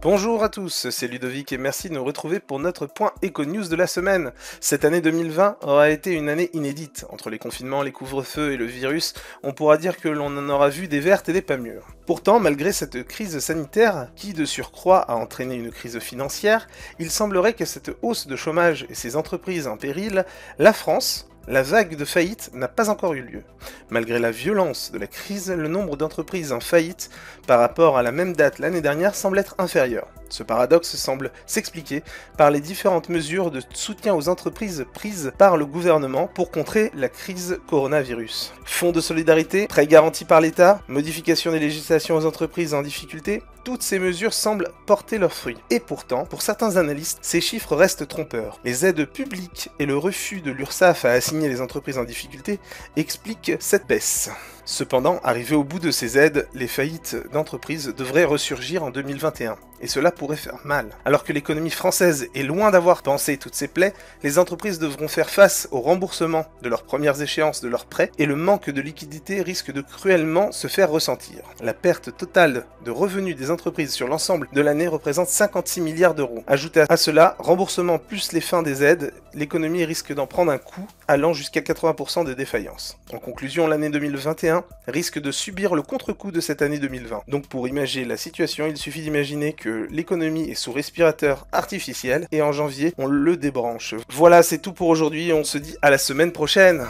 Bonjour à tous, c'est Ludovic et merci de nous retrouver pour notre point Eco-News de la semaine. Cette année 2020 aura été une année inédite. Entre les confinements, les couvre-feux et le virus, on pourra dire que l'on en aura vu des vertes et des pas mûres. Pourtant, malgré cette crise sanitaire, qui de surcroît a entraîné une crise financière, il semblerait que cette hausse de chômage et ces entreprises en péril, la France, la vague de faillite n'a pas encore eu lieu. Malgré la violence de la crise, le nombre d'entreprises en faillite par rapport à la même date l'année dernière semble être inférieur. Ce paradoxe semble s'expliquer par les différentes mesures de soutien aux entreprises prises par le gouvernement pour contrer la crise coronavirus. Fonds de solidarité, prêts garantis par l'État, modification des législations aux entreprises en difficulté, toutes ces mesures semblent porter leurs fruits. Et pourtant, pour certains analystes, ces chiffres restent trompeurs. Les aides publiques et le refus de l'URSSAF à assigner les entreprises en difficulté expliquent cette baisse. Cependant, arrivé au bout de ces aides, les faillites d'entreprises devraient ressurgir en 2021. Et cela pourrait faire mal. Alors que l'économie française est loin d'avoir pansé toutes ses plaies, les entreprises devront faire face au remboursement de leurs premières échéances de leurs prêts et le manque de liquidité risque de cruellement se faire ressentir. La perte totale de revenus des entreprises sur l'ensemble de l'année représente 56 milliards d'euros. Ajoutez à cela, remboursement plus les fins des aides, l'économie risque d'en prendre un coup allant jusqu'à 80% de défaillance. En conclusion, l'année 2021 risque de subir le contre-coup de cette année 2020. Donc pour imaginer la situation, il suffit d'imaginer que l'économie est sous respirateur artificiel et en janvier, on le débranche. Voilà, c'est tout pour aujourd'hui, on se dit à la semaine prochaine.